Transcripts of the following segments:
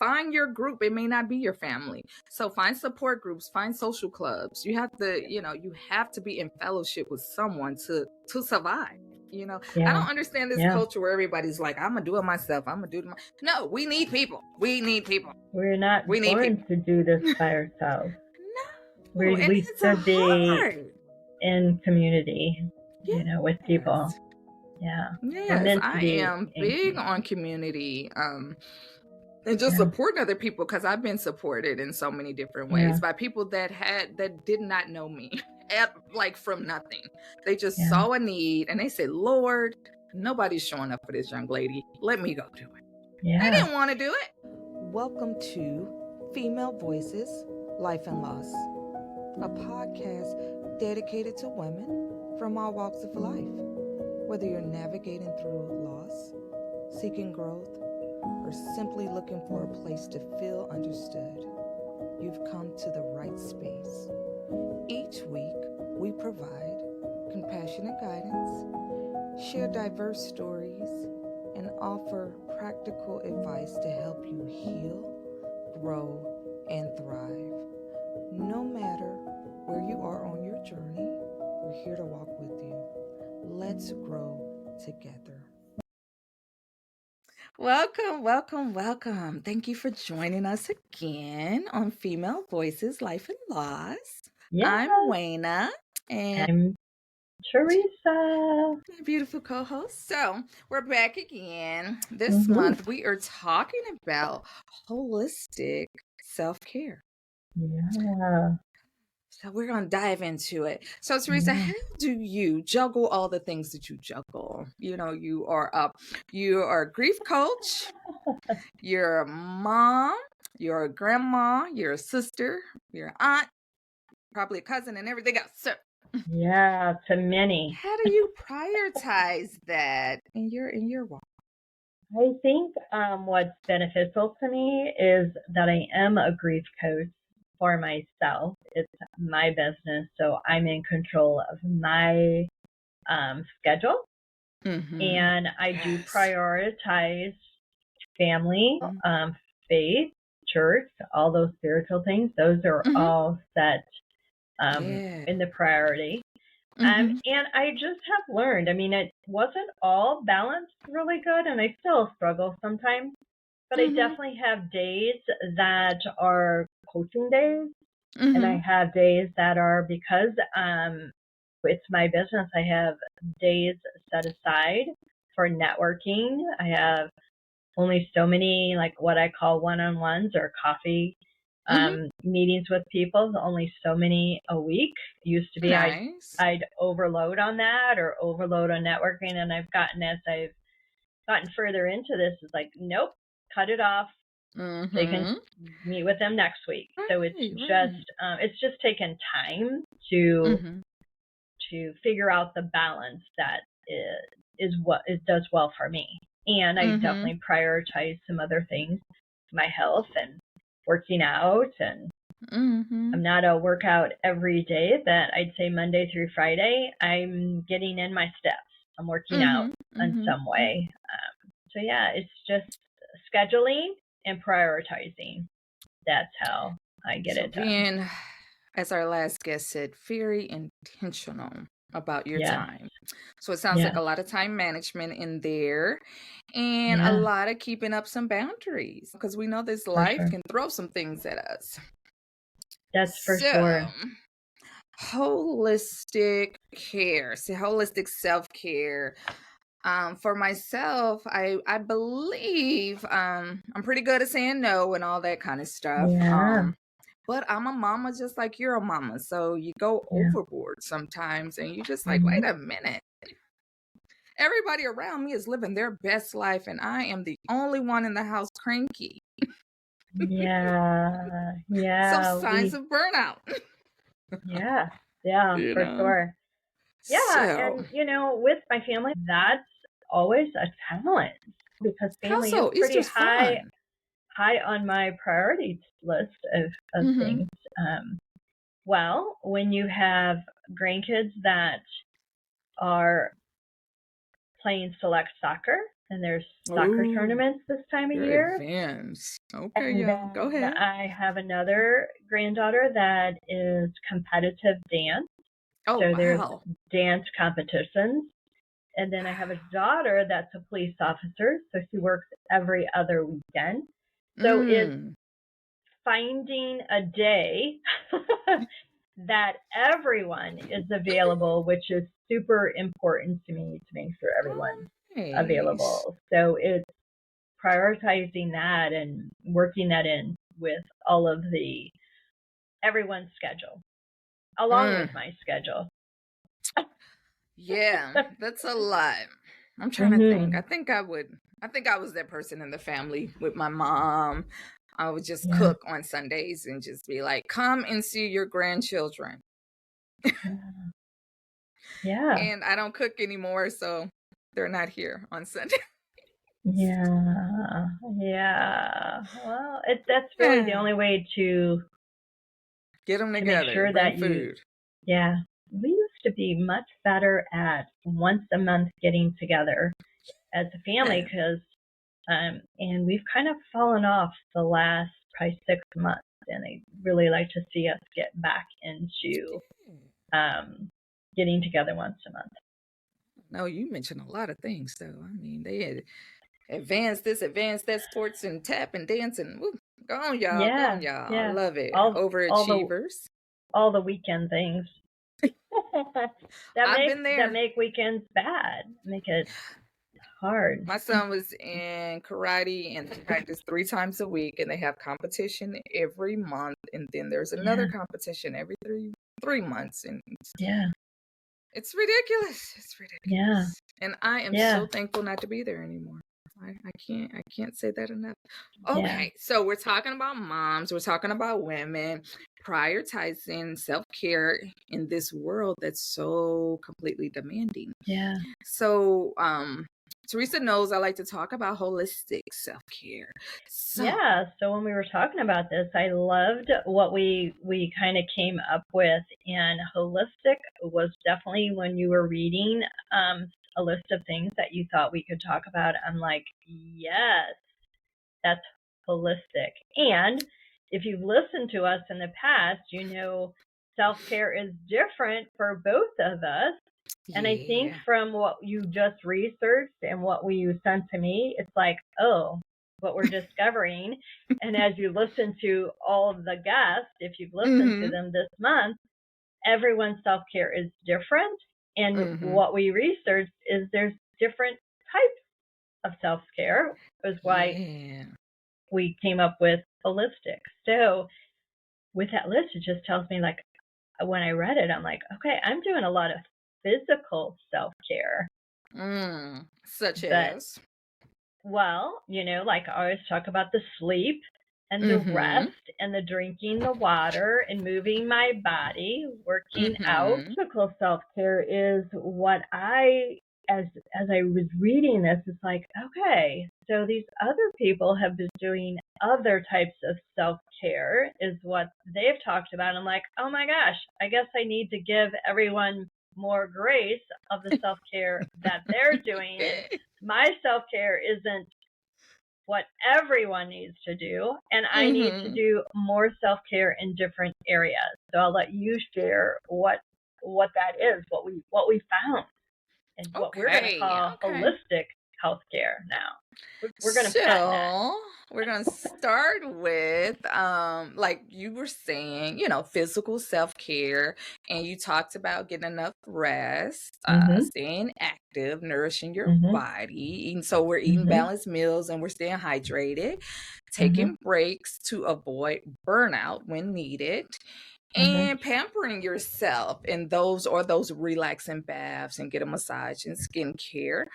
find your group. It may not be your family. So find support groups, find social clubs. You have to be in fellowship with someone to survive. I don't understand this culture where everybody's like, I'm gonna do it myself. I'm gonna do it. No, we need people. We need people. We're not born to do this by ourselves. No, we should be in community, with people. Yeah. Yes, I am big on community. And just supporting other people, because I've been supported in so many different ways by people that did not know me from nothing. They just saw a need and they said, Lord, nobody's showing up for this young lady. Let me go do it. I didn't want to do it. Welcome to Female Voices, Life and Loss, a podcast dedicated to women from all walks of life. Whether you're navigating through loss, seeking growth, or simply looking for a place to feel understood, you've come to the right space. Each week, we provide compassionate guidance, share diverse stories, and offer practical advice to help you heal, grow, and thrive. No matter where you are on your journey, we're here to walk with you. Let's grow together. Welcome. Thank you for joining us again on Female Voices, Life and Loss. I'm LaWayna. And I'm Teresa. My beautiful co-host. So we're back again. This month we are talking about holistic self-care. Yeah. So we're going to dive into it. So Teresa, how do you juggle all the things that you juggle? You are a grief coach, you're a mom, you're a grandma, you're a sister, you're an aunt, probably a cousin, and everything else. So to many. How do you prioritize that in your walk? I think what's beneficial to me is that I am a grief coach for myself. It's my business, so I'm in control of my schedule. And I do prioritize family, faith, church, all those spiritual things. Those are all set in the priority. And I just have learned, it wasn't all balanced really good, and I still struggle sometimes, but I definitely have days that are coaching days, and I have days that are, because it's my business, I have days set aside for networking. I have only so many, like what I call one-on-ones or coffee meetings with people, only so many a week. Used to be I'd overload on that or overload on networking, and as I've gotten further into this, is like, nope, cut it off. They can meet with them next week. So it's just taken time to figure out the balance that is what it does well for me. And I definitely prioritize some other things, my health and working out, and I'm not a workout every day, but I'd say Monday through Friday, I'm getting in my steps. I'm working out in some way. So it's just scheduling and prioritizing. That's how I get it done. Being, as our last guest said, very intentional about your time. So it sounds like a lot of time management in there, and a lot of keeping up some boundaries, because we know this life can throw some things at us. That's for sure. Holistic care, holistic self-care. For myself, I believe I'm pretty good at saying no and all that kind of stuff. But I'm a mama just like you're a mama. So you go overboard sometimes, and you just like, wait a minute. Everybody around me is living their best life, and I am the only one in the house cranky. So signs of burnout. For sure. And with my family, that's always a challenge, because family is pretty high on my priorities list of things. Well, when you have grandkids that are playing select soccer and there's soccer tournaments this time of year. Advanced. Okay, and yeah, go ahead. I have another granddaughter that is competitive dance. Oh, so wow. There's dance competitions. And then I have a daughter that's a police officer, so she works every other weekend. So it's finding a day that everyone is available, which is super important to me to make sure everyone's available. So it's prioritizing that and working that in with all of everyone's schedule, along with my schedule. Yeah, that's a lot. I'm trying to think. I think I was that person in the family with my mom. I would just cook on Sundays and just be like, come and see your grandchildren. Yeah. And I don't cook anymore, so they're not here on Sunday. Yeah. Well, that's really the only way to get them together. Make sure that food. Yeah. We used to be much better at once a month getting together as a family because, and we've kind of fallen off the last probably 6 months, and I really like to see us get back into getting together once a month. No, you mentioned a lot of things, though. I mean, they had advanced this, advanced that, sports and tap and dancing. Woo. Go on, y'all. Go on, y'all. I love it. Overachievers. All the weekend things. that make weekends bad. Make it hard. My son was in karate and they practice 3 times a week, and they have competition every month, and then there's another competition every 3 months, and it's ridiculous. It's ridiculous. And I am so thankful not to be there anymore. I can't say that enough. Okay, so we're talking about moms, we're talking about women prioritizing self-care in this world that's so completely demanding. Yeah. So Teresa knows I like to talk about holistic self-care. So when we were talking about this, I loved what we kind of came up with, and holistic was definitely, when you were reading a list of things that you thought we could talk about, I'm like, yes, that's holistic. And if you've listened to us in the past, you know self-care is different for both of us. And I think from what you just researched and what you sent to me, it's like, oh, what we're discovering. And as you listen to all of the guests, if you've listened to them this month, everyone's self-care is different. And what we researched is there's different types of self-care, is why we came up with holistic. So with that list, it just tells me, like, when I read it, I'm like, okay, I'm doing a lot of physical self-care. Such as? Well, like I always talk about the sleep and the rest and the drinking the water and moving my body, working out. Physical self-care is what as I was reading this, it's like, okay, so these other people have been doing other types of self-care is what they've talked about. I'm like, oh my gosh, I guess I need to give everyone more grace of the self-care that they're doing. And my self-care isn't what everyone needs to do, and I need to do more self-care in different areas. So I'll let you share what that is, what we found, and what we're going to call holistic healthcare now. We're going to So we're going to start with, like you were saying, physical self-care, and you talked about getting enough rest, staying active, nourishing your body. And so we're eating balanced meals and we're staying hydrated, taking breaks to avoid burnout when needed, and pampering yourself in those relaxing baths and get a massage and skincare.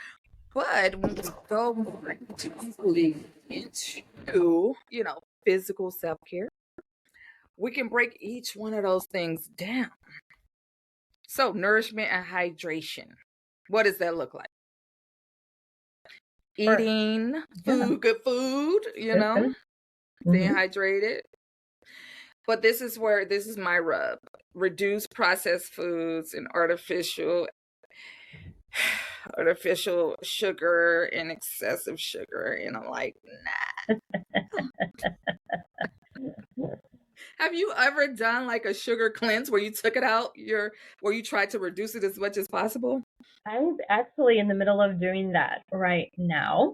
But when we go more deeply into, physical self-care, we can break each one of those things down. So nourishment and hydration. What does that look like? Eating food, good food, staying hydrated. But this is my rub. Reduce processed foods and artificial artificial sugar and excessive sugar. And I'm like, nah. Have you ever done like a sugar cleanse where you took it out where you tried to reduce it as much as possible? I'm actually in the middle of doing that right now.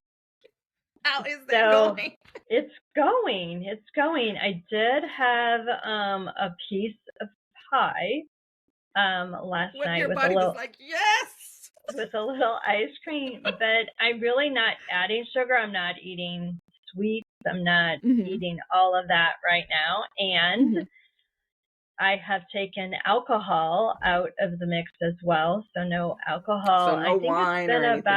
How is that going? It's going. It's going. I did have a piece of pie last night your with body a little was like, yes, with a little ice cream, but I'm really not adding sugar. I'm not eating sweets. I'm not eating all of that right now. And I have taken alcohol out of the mix as well. So no alcohol. So no I think wine it's been or anything.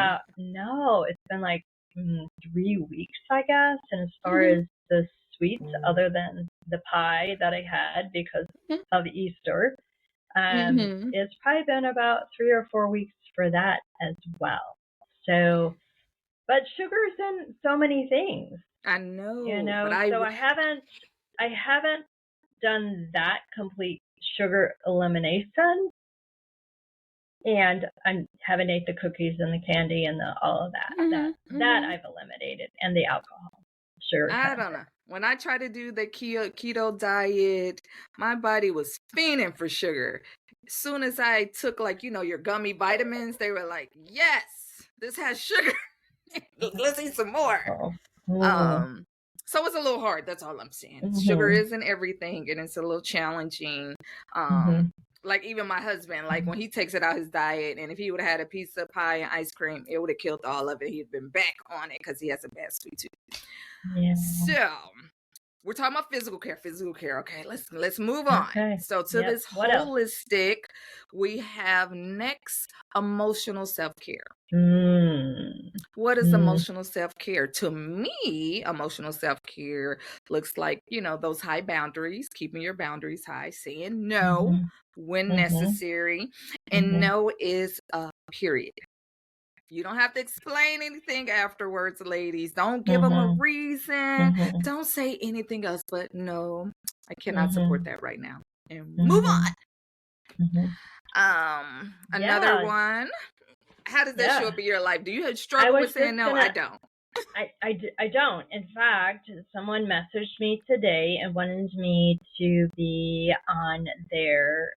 it's been like 3 weeks, I guess. And as far as the sweets, other than the pie that I had because of Easter, it's probably been about 3 or 4 weeks for that as well. So, but sugar's in so many things. I know, but I haven't done that complete sugar elimination, and I haven't ate the cookies and the candy and all of that. That I've eliminated, and the alcohol. Sugar. I don't know. When I tried to do the keto diet, my body was fiending for sugar. As soon as I took your gummy vitamins, they were like, yes, this has sugar. Let's eat some more. So it's a little hard. That's all I'm saying. Sugar isn't everything, and it's a little challenging. Like even my husband, like when he takes it out his diet, and if he would have had a piece of pie and ice cream, it would have killed all of it. He'd been back on it because he has a bad sweet tooth. Yeah. So we're talking about physical care. Okay, let's move on. Okay. So to this holistic, we have next emotional self-care. What is emotional self-care? To me, emotional self-care looks like, those high boundaries, keeping your boundaries high, saying no when necessary, and no is a period. You don't have to explain anything afterwards, ladies. Don't give them a reason. Don't say anything else but no, I cannot support that right now. And move on. Another one. How does that show up in your life? Do you struggle with saying no? I don't. I don't. In fact, someone messaged me today and wanted me to be on they're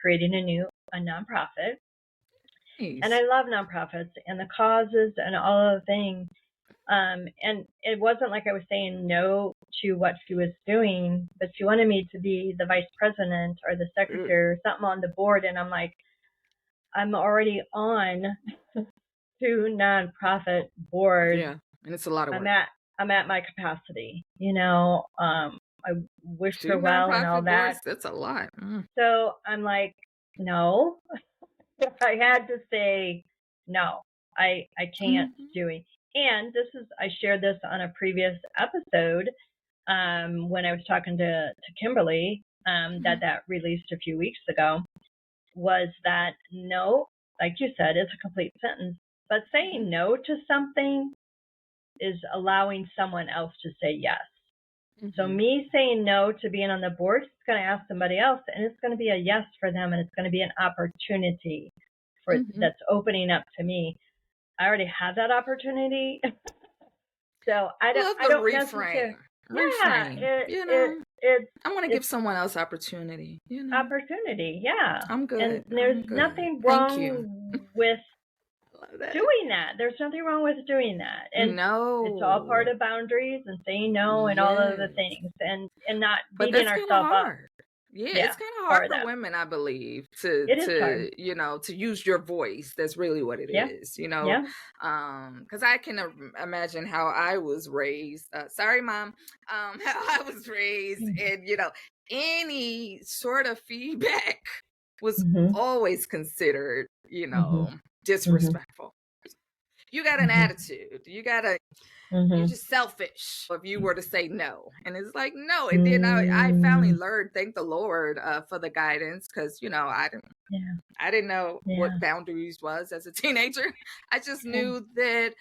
creating a nonprofit. Nice. And I love nonprofits and the causes and all of the things. And it wasn't like I was saying no to what she was doing, but she wanted me to be the vice president or the secretary or something on the board. And I'm like, I'm already on 2 nonprofit boards. Yeah, and it's a lot of work. I'm at my capacity, I wish her well and all that. Boards, that's a lot. So I'm like, no. I had to say no. I can't do it. And I shared this on a previous episode when I was talking to Kimberly that released a few weeks ago, was that no, like you said, it's a complete sentence, but saying no to something is allowing someone else to say yes. So me saying no to being on the board is going to ask somebody else, and it's going to be a yes for them, and it's going to be an opportunity that's opening up to me. I already have that opportunity, so I don't reframe. I want to give someone else opportunity. Opportunity, yeah. I'm good. And there's nothing wrong with doing that. There's nothing wrong with doing that. And it's all part of boundaries and saying no and all of the things and not beating ourselves up. Yeah, it's kind of hard for women, I believe, to use your voice. That's really what it is, because I can imagine how I was raised. Sorry, Mom. How I was raised, and any sort of feedback was always considered, disrespectful. You got an attitude. You're just selfish if you were to say no. And it's like, no, it did. I finally learned, thank the Lord for the guidance, because, I didn't know what boundaries was as a teenager. I just knew that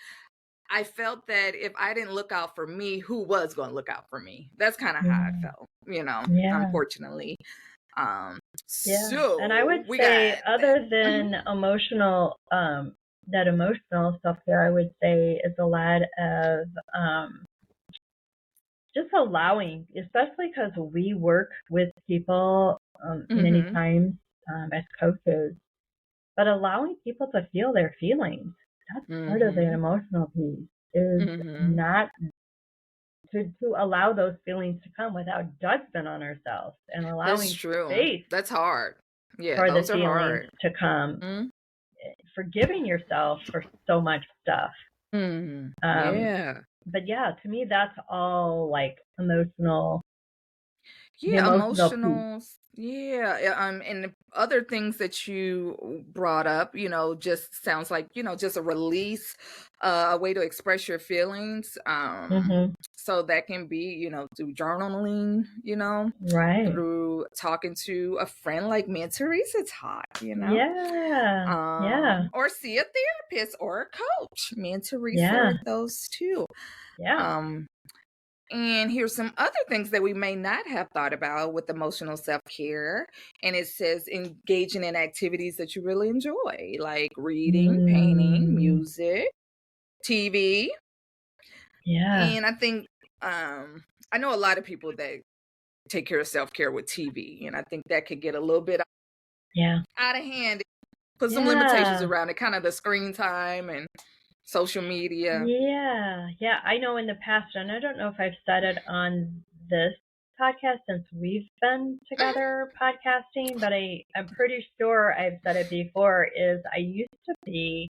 I felt that if I didn't look out for me, who was going to look out for me? That's kind of how I felt, unfortunately. So and I would say other than emotional, that emotional self-care, I would say is a lot of just allowing, especially because we work with people many times as coaches, but allowing people to feel their feelings. That's part of the emotional piece, is not to allow those feelings to come without judgment on ourselves and allowing space. That's hard. Yeah, for the those are feelings hard. to come. Forgiving yourself for so much stuff. Yeah. But yeah, to me, that's all like emotional. Yeah, emotionals. Yeah. And the other things that you brought up, just sounds like, just a release, a way to express your feelings. So that can be, through journaling, Right. through talking to a friend like me and Teresa talk, Yeah. Or see a therapist or a coach. Me and Teresa are those two. Yeah. And here's some other things that we may not have thought about with emotional self-care. And it says engaging in activities that you really enjoy, like reading, painting, music, TV. Yeah. And I think I know a lot of people that take care of self-care with TV. And I think that could get a little bit out of hand. Put some limitations around it, kind of the screen time and social media. Yeah. I know in the past, and I don't know if I've said it on this podcast since we've been together podcasting, but I'm pretty sure I've said it before, is I used to be,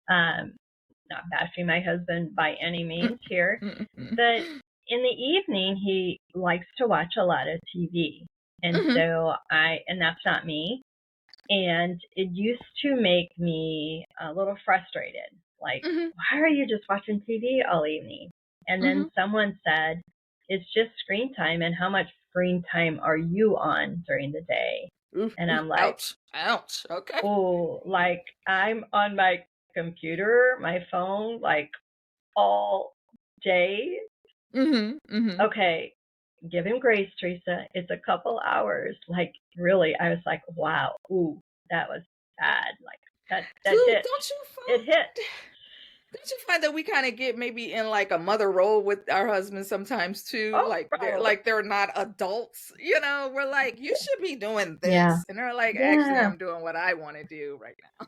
not bashing my husband by any means here, but in the evening, he likes to watch a lot of TV. And so and that's not me. And it used to make me a little frustrated. Like, why are you just watching TV all evening? And then someone said, it's just screen time. And how much screen time are you on during the day? And I'm like, ouch. Okay. Oh, like I'm on my computer, my phone, like all day. Okay. Give him grace, Teresa. It's a couple hours. Like, really, I was like, wow, ooh, that was bad. Like, that hit. It hit. Don't you find that we kind of get maybe in like a mother role with our husbands sometimes too? Like they're not adults, we're like, you should be doing this. And they're like, actually, I'm doing what I want to do right now.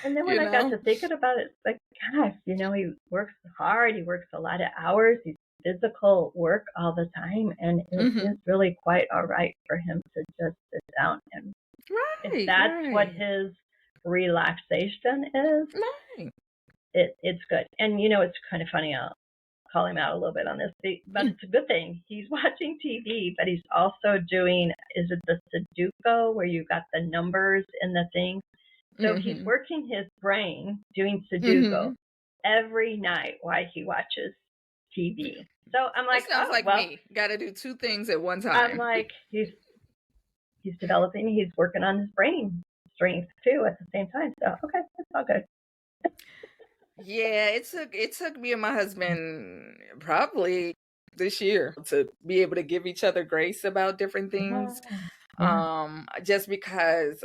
And then when I got to thinking about it, like, gosh, he works hard. He works a lot of hours. He's physical work all the time. And it is really quite all right for him to just sit down. And if that's what his relaxation is, it's good. And, it's kind of funny. I'll call him out a little bit on this, but it's a good thing. He's watching TV, but he's also doing, is it the Sudoku where you got the numbers in the thing? So he's working his brain doing Sudoku every night while he watches TV. So I'm like, sounds like me. Got to do two things at one time. I'm like, he's developing, he's working on his brain strength too at the same time. So okay, it's all good. Yeah, it took me and my husband probably this year to be able to give each other grace about different things. Just because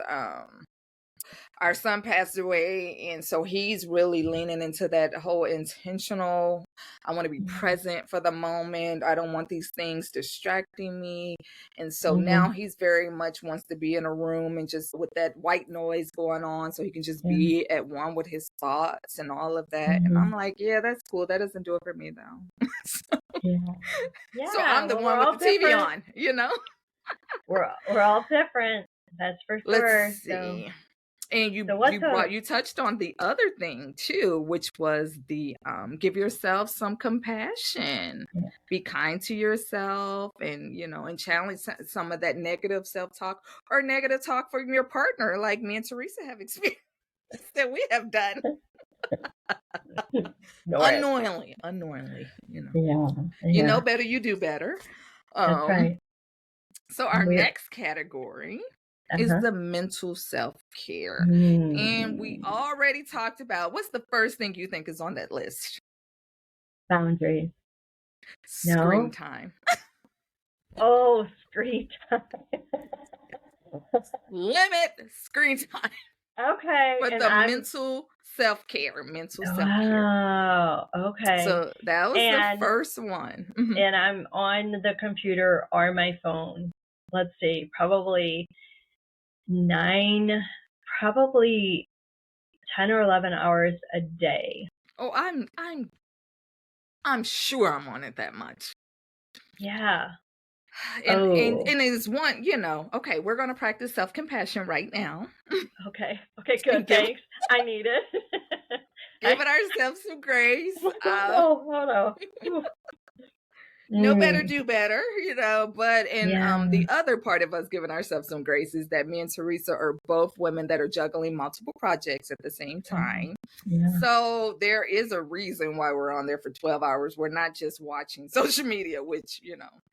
our son passed away, and so he's really leaning into that whole intentional, I want to be present for the moment. I don't want these things distracting me. And so now he's very much wants to be in a room and just with that white noise going on, so he can just be at one with his thoughts and all of that. And I'm like, yeah, that's cool. That doesn't do it for me though. So I'm the one with the TV on, We're all different. That's for sure. Let's see. And you touched on the other thing too, which was the give yourself some compassion, be kind to yourself, and and challenge some of that negative self-talk or negative talk from your partner, like me and Teresa have experienced that we have done. Unknowingly, you know better, you do better. That's right. So our next category is the mental self-care. And we already talked about, what's the first thing you think is on that list? Boundaries. Screen time. Oh, screen time. Limit screen time. Okay. But And the I'm mental self-care. wow. Okay. So that was the And first one. and I'm on the computer or my phone. Let's see, probably 10 or 11 hours a day. Oh, I'm sure I'm on it that much. Yeah. And Oh. it's one, okay, we're gonna practice self-compassion right now. Okay. Okay, good. And give Thanks. I need it. giving ourselves some grace. Oh no. No better, do better, but Yeah. the other part of us giving ourselves some grace is that me and Teresa are both women that are juggling multiple projects at the same time. Yeah. So there is a reason why we're on there for 12 hours. We're not just watching social media, which,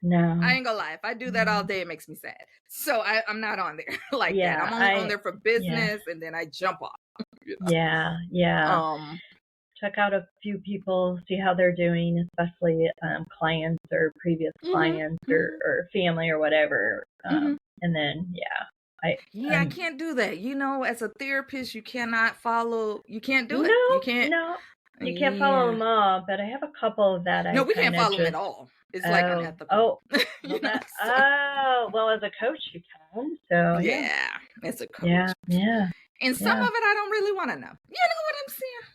No. I ain't gonna lie. If I do that all day, it makes me sad. So I'm not on there like Yeah. that. I'm only on there for business, Yeah. and then I jump off. Yeah. Yeah. Check out a few people, see how they're doing, especially clients or previous clients or family or whatever. And then, I can't do that. As a therapist, you cannot follow. You can't do it. You can't follow them all, but I have a couple that I we can't follow them at all. It's like unethical. Well, as a coach you can. So yeah, as a coach. Yeah. And some of it I don't really want to know. You know what I'm saying?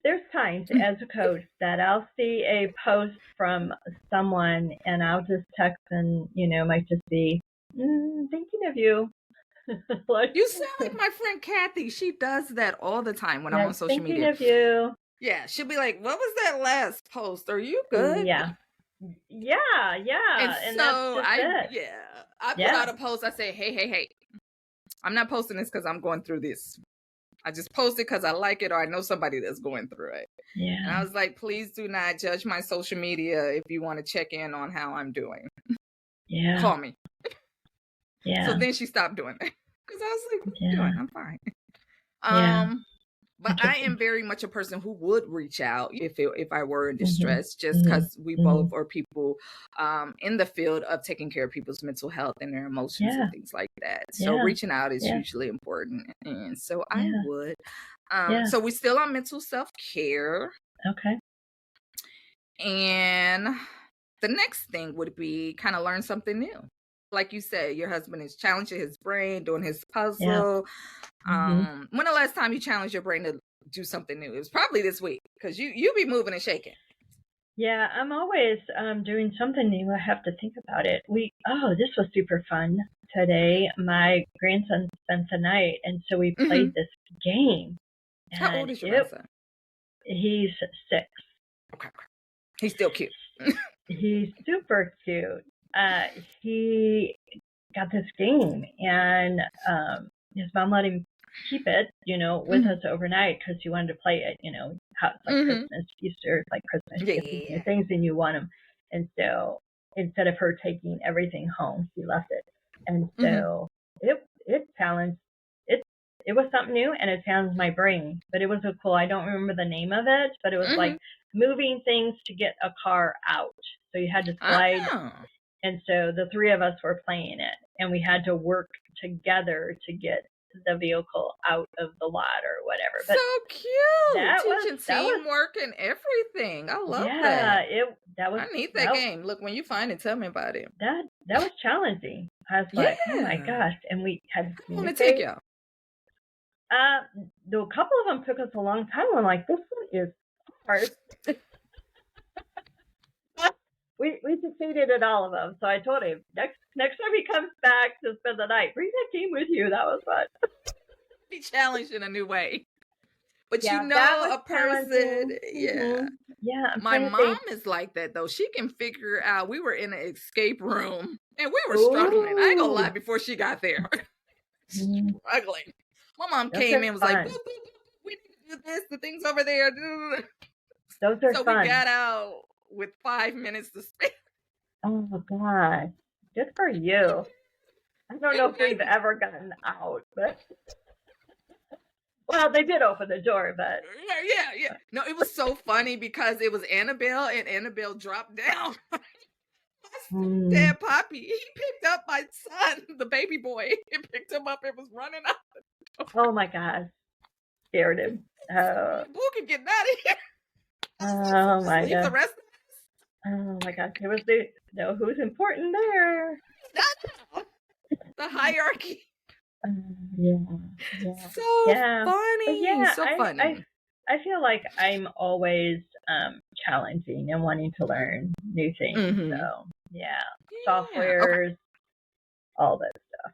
There's times as a coach that I'll see a post from someone and I'll just text and, might just be thinking of you. You sound like my friend Kathy. She does that all the time when I'm on social media. Thinking of you. Yeah, she'll be like, what was that last post? Are you good? Yeah. And so I put out a post. I say, hey, I'm not posting this because I'm going through this. I just post it because I like it or I know somebody that's going through it. Yeah. And I was like, please do not judge my social media if you want to check in on how I'm doing. Yeah. Call me. Yeah. So then she stopped doing that because I was like, what are you doing? I'm fine. But I am very much a person who would reach out if I were in distress, just because we both are people in the field of taking care of people's mental health and their emotions and things like that. So reaching out is hugely important. And so I would. So we're still on mental self-care. Okay. And the next thing would be kind of learn something new. Like you said, your husband is challenging his brain, doing his puzzle. When the last time you challenged your brain to do something new? It was probably this week because you be moving and shaking. Yeah, I'm always doing something new. I have to think about it. This was super fun today. My grandson spent the night, and so we played this game. How old is your grandson? He's 6. Okay. He's still cute. He's super cute. He got this game, and his mom let him keep it, with us overnight because he wanted to play it, how it's like Christmas, Easter, it's like Christmas, things, and you want them. And so instead of her taking everything home, she left it. And so it challenged, it was something new, and it challenged my brain, but it was so cool. I don't remember the name of it, but it was like moving things to get a car out. So you had to slide. And so the 3 of us were playing it, and we had to work together to get the vehicle out of the lot or whatever. But so cute. Teaching teamwork and everything. I love that. Yeah, I need that game. Look, when you find it, tell me about it. That was challenging. I was like, oh my gosh. And we had to I want to take y'all. A couple of them took us a long time. I'm like, this one is hard. We succeeded at all of them. So I told him, next time he comes back to spend the night, bring that game with you. That was fun. Be challenged in a new way. But a person, my mom is like that, though. She can figure out, we were in an escape room, and we were struggling. I ain't gonna lie, before she got there. Struggling. My mom came in and was like, boop, boop, boop, we need to do this, the thing's over there. Those are so fun. We got out with 5 minutes to spare. Oh, God. Good for you. I don't know if we've ever gotten out, but... Well, they did open the door, but... Yeah. No, it was so funny because it was Annabelle, and Annabelle dropped down. dead puppy. He picked up my son, the baby boy. He picked him up and was running out. Oh my gosh. Scared him. Boo getting out of here. Oh my Leave the gosh. rest of us. Oh my gosh. It was who's important there. The hierarchy. Yeah. So funny. So funny. I feel like I'm always challenging and wanting to learn new things. Mm-hmm. So softwares, all that stuff.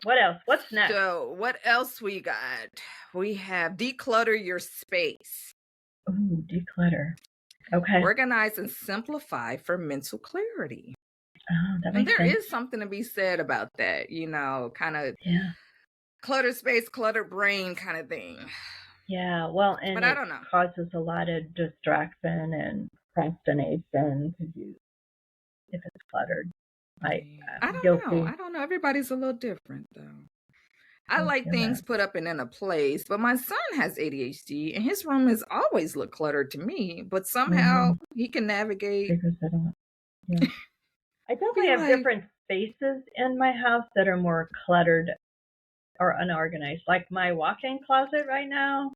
What else? What's next? So what else we got? We have declutter your space. Ooh, declutter. Okay. Organize and simplify for mental clarity. Oh, that and makes there sense. is something to be said about that, kind of cluttered space, cluttered brain kind of thing. Yeah, well, and but I don't know. Causes a lot of distraction and procrastination if it's cluttered. I don't know. Everybody's a little different though. I like things put up and in a place, but my son has ADHD and his room has always looked cluttered to me, but somehow he can navigate. Figures it out. Yeah. I definitely have different spaces in my house that are more cluttered or unorganized. Like my walk-in closet right now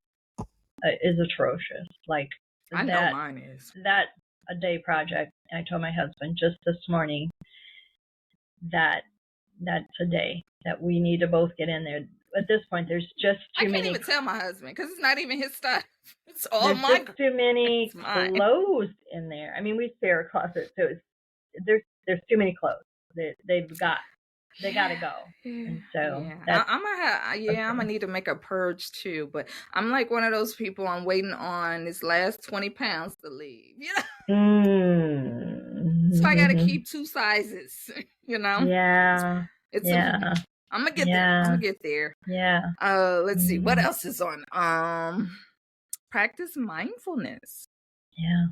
is atrocious. Like I know mine is. That a day project. I told my husband just this morning that's a day that we need to both get in there. At this point, there's just too many. I can't even tell my husband because it's not even his stuff. It's all mine. There's just too many clothes in there. I mean, we share a closet, so there's too many clothes. They gotta go. And so I'm gonna need to make a purge too. But I'm like one of those people. I'm waiting on this last 20 pounds to leave. So I gotta keep 2 sizes. Yeah. I'm gonna get there. I'm gonna get there. Yeah. Let's see what else is on. Practice mindfulness. Yeah.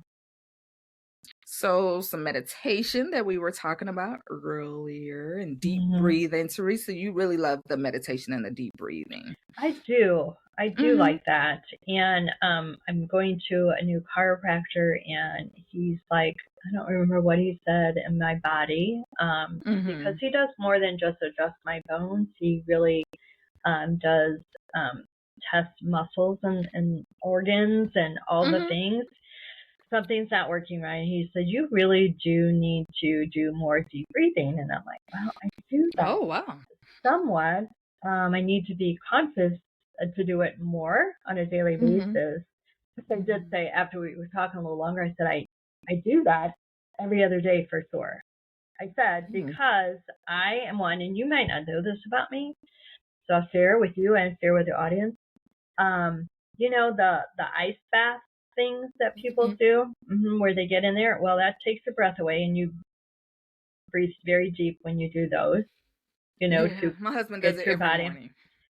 So some meditation that we were talking about earlier and deep breathing. Teresa, you really love the meditation and the deep breathing. I do like that. And I'm going to a new chiropractor and he's like, I don't remember what he said in my body because he does more than just adjust my bones. He really does test muscles and organs and all the things. Something's not working right. He said, you really do need to do more deep breathing. And I'm like, well, I do that. Oh, wow. Somewhat. I need to be conscious to do it more on a daily basis. I did say after we were talking a little longer, I said, I do that every other day for sure. I said, because I am one, and you might not know this about me, so I'll share with you and share with the audience. The ice bath things that people do where they get in there. Well, that takes your breath away and you breathe very deep when you do those. My husband does it every morning.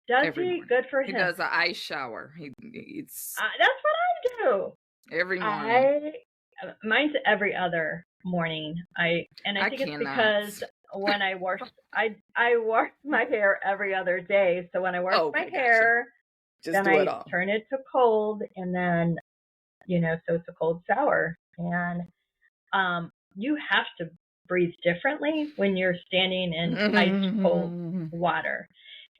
Does he? Good for him. He does an ice shower. That's what I do every morning. Mine's every other morning. I think it's because when I wash my hair every other day. So when I wash my hair, then I turn it to cold and then so it's a cold shower. And you have to breathe differently when you're standing in ice cold water.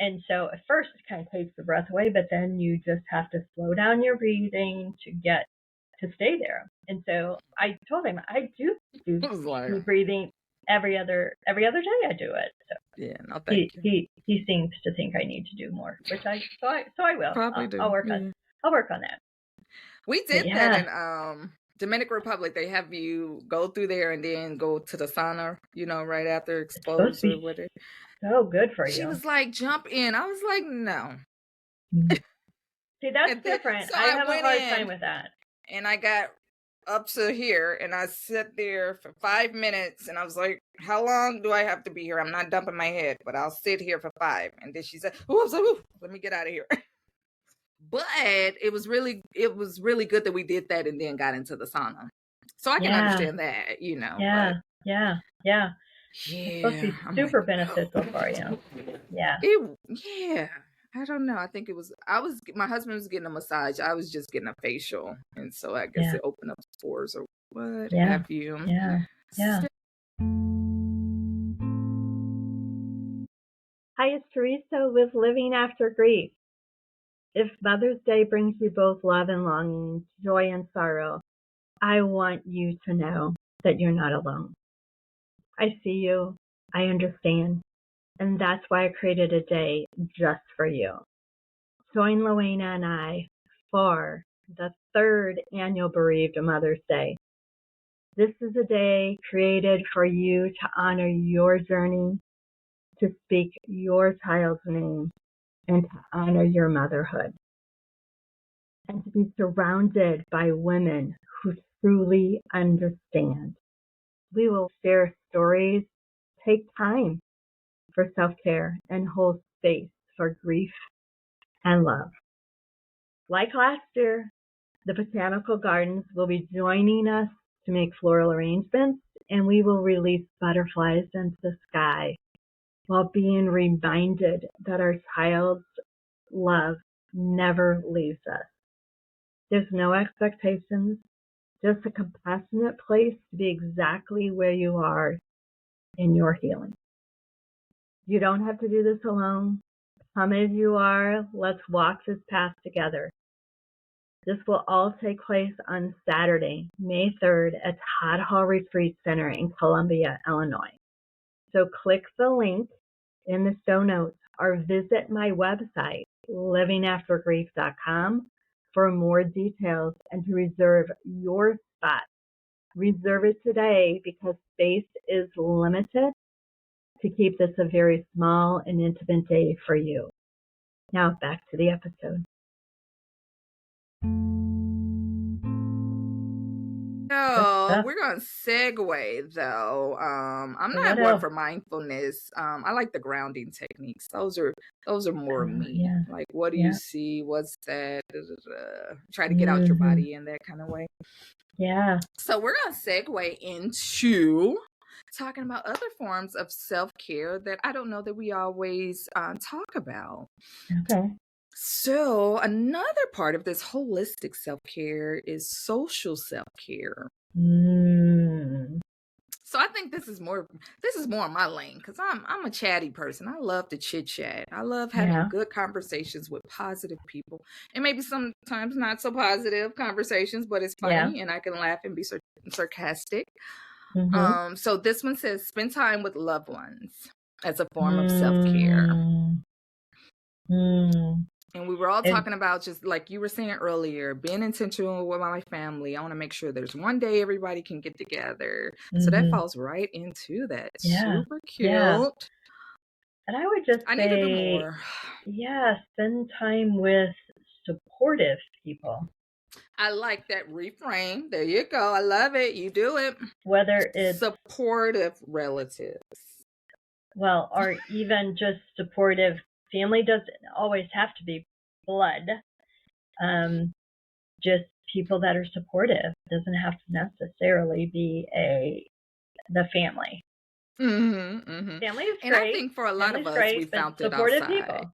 And so at first it kind of takes the breath away, but then you just have to slow down your breathing to stay there. And so I told him I do deep breathing every other day. I do it. So he seems to think I need to do more, which I will. Probably do. I'll work on that. We did that in Dominican Republic. They have you go through there and then go to the sauna, right after exposure with it. So good for you. She was like, jump in. I was like, no. See, that's different. So I have a hard time with that. And I got up to here and I sat there for 5 minutes and I was like, how long do I have to be here? I'm not dumping my head, but I'll sit here for 5. And then she said, let me get out of here. But it was really good that we did that and then got into the sauna. So I can understand that, Yeah. It's supposed to be super beneficial for you. Yeah. I don't know. I think my husband was getting a massage. I was just getting a facial. And so I guess it opened up pores or what have you. Yeah. Hi, it's Teresa with Living After Grief. If Mother's Day brings you both love and longing, joy and sorrow, I want you to know that you're not alone. I see you. I understand. And that's why I created a day just for you. Join LaWayna and I for the third annual Bereaved Mother's Day. This is a day created for you to honor your journey, to speak your child's name, and to honor your motherhood, and to be surrounded by women who truly understand. We will share stories, take time for self-care, and hold space for grief and love. Like last year, the Botanical Gardens will be joining us to make floral arrangements, and we will release butterflies into the sky while being reminded that our child's love never leaves us. There's no expectations, just a compassionate place to be exactly where you are in your healing. You don't have to do this alone. Come as you are. Let's walk this path together. This will all take place on Saturday, May 3rd at Todd Hall Retreat Center in Columbia, Illinois. So click the link in the show notes or visit my website, livingaftergrief.com, for more details and to reserve your spot. Reserve it today because space is limited to keep this a very small and intimate day for you. Now back to the episode. So we're gonna segue though. I'm not one for mindfulness. I like the grounding techniques. Those are more me. Yeah. Like, what do you see? What's that? Try to get out your body in that kind of way. Yeah. So we're gonna segue into talking about other forms of self-care that I don't know that we always talk about. Okay. So another part of this holistic self-care is social self-care. So I think this is more my lane because I'm a chatty person. I love to chit chat. I love having good conversations with positive people, and maybe sometimes not so positive conversations, but it's funny and I can laugh and be sarcastic. So this one says spend time with loved ones as a form of self-care. And we were all talking about, just like you were saying earlier, being intentional with my family. I want to make sure there's one day everybody can get together. So that falls right into that. Super cute. Yeah. And I would just need to do more. Yeah, spend time with supportive people. I like that reframe. There you go. I love it. You do it. Whether it's supportive relatives. Well, or even just supportive. Family doesn't always have to be blood. Just people that are supportive. Doesn't have to necessarily be the family. Family is great. And I think for a lot of us, we found it outside. People.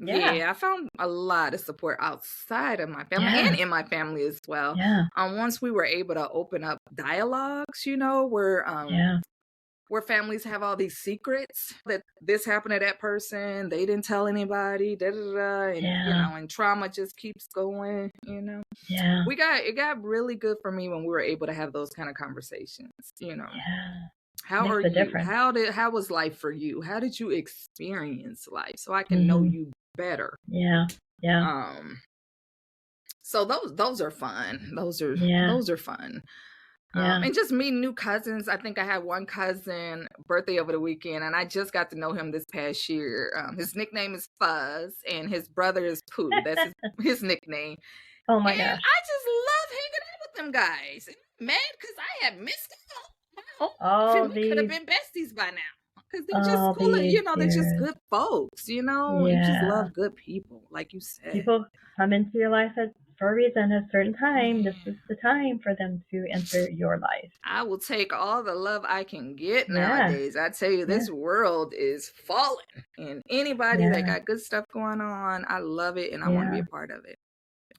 Yeah, I found a lot of support outside of my family and in my family as well. Once we were able to open up dialogues, where families have all these secrets that this happened to that person, they didn't tell anybody, and and trauma just keeps going. It got really good for me when we were able to have those kind of conversations. How are you? How was life for you? How did you experience life? So I can know you better. So those are fun. Those are fun. And just meeting new cousins. I think I had one cousin birthday over the weekend, and I just got to know him this past year. His nickname is Fuzz, and his brother is Pooh. That's his nickname. Oh my gosh! I just love hanging out with them guys. And mad because I had missed them. We could have been besties by now because they're just cool. They're just good folks. You just love good people, like you said. People come into your life for a reason, a certain time. This is the time for them to enter your life. I will take all the love I can get nowadays. I tell you, this world is falling, and anybody that got good stuff going on, I love it, and I want to be a part of it.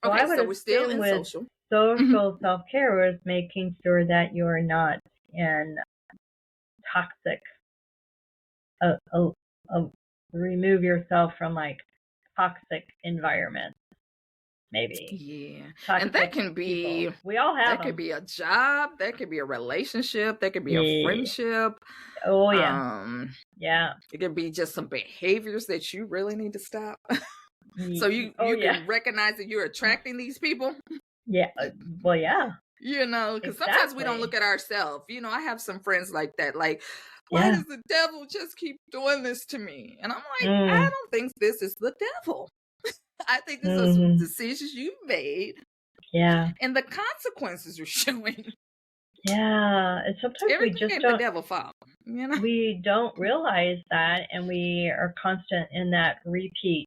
Okay, so we're still in social. Social self-care is making sure that you're not in toxic, remove yourself from like toxic environments, maybe. Yeah. Toxic And that can be, people. We all have that could them. be a job, that could be a relationship, that could be a Yeah. friendship. Oh, yeah. Yeah. It could be just some behaviors that you really need to stop. So you can recognize that you're attracting these people. Yeah. Well, yeah. You know, because sometimes we don't look at ourselves. You know, I have some friends like that. Like, why does the devil just keep doing this to me? And I'm like, I don't think this is the devil. I think this is some decisions you've made. Yeah. And the consequences you're showing. Yeah. And sometimes everything we just ain't don't. The devil fault. You know? We don't realize that, and we are constant in that repeat,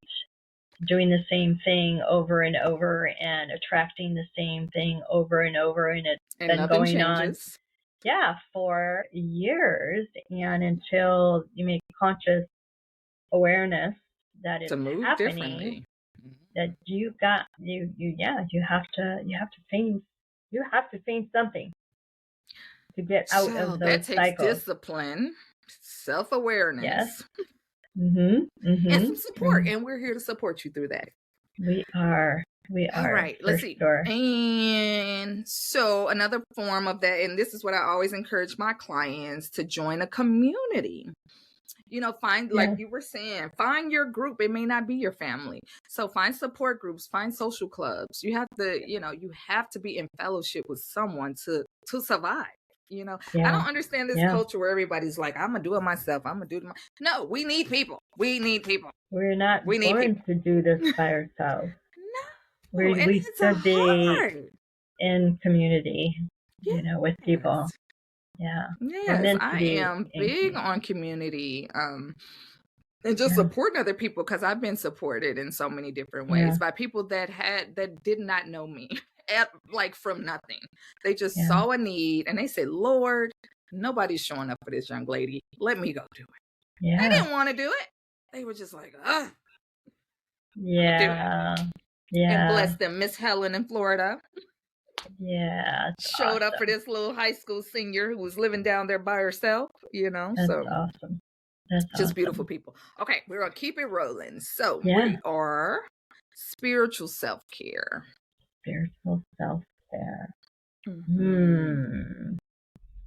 doing the same thing over and over and attracting the same thing over and over, and it's been going changes. On for years, and until you make conscious awareness that it's happening, that you have to change something to get out of those that takes cycles. Discipline, self-awareness. Yes. And some support, and we're here to support you through that. We are. All right, let's see. Sure. And so another form of that, and this is what I always encourage my clients to join a community. You know, find, like you were saying, find your group. It may not be your family. So find support groups, find social clubs. You have to, you have to be in fellowship with someone to survive. You know, I don't understand this culture where everybody's like, I'm going to do it myself. I'm going to do it. No, we need people. We need people. We're not born to do this by ourselves. No. We should be in community, with people. Yeah. Yes, I am big on community. And just supporting other people, because I've been supported in so many different ways by people that did not know me. Like from nothing. They just saw a need and they said, Lord, nobody's showing up for this young lady. Let me go do it. Yeah. They didn't want to do it. They were just like, ugh. Yeah. And bless them. Miss Helen in Florida. Yeah. Showed up for this little high school senior who was living down there by herself, That's awesome. That's just beautiful people. Okay, we're going to keep it rolling. So we are spiritual self-care. Spiritual self-care.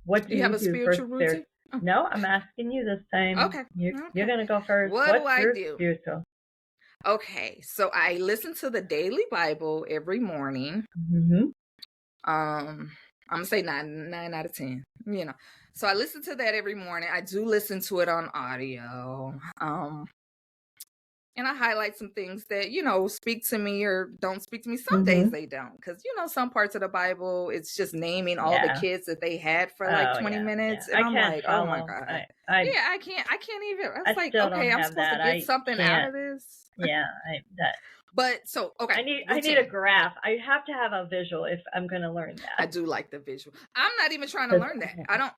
What do you have a spiritual routine? No, I'm asking you this time. Okay. You're going to go first. What do I do? Spiritual? Okay, so I listen to the daily Bible every morning. I'm going to say 9 out of 10, So I listen to that every morning. I do listen to it on audio. And I highlight some things that, speak to me or don't speak to me. Some days they don't. Because, some parts of the Bible, it's just naming all the kids that they had for like 20 minutes. And I'm like, oh my God. I can't even. I was like, okay, I'm supposed to get something out of this. Yeah. But so, okay. I need a graph. I have to have a visual if I'm going to learn that. I do like the visual. I'm not even trying to learn that. I don't,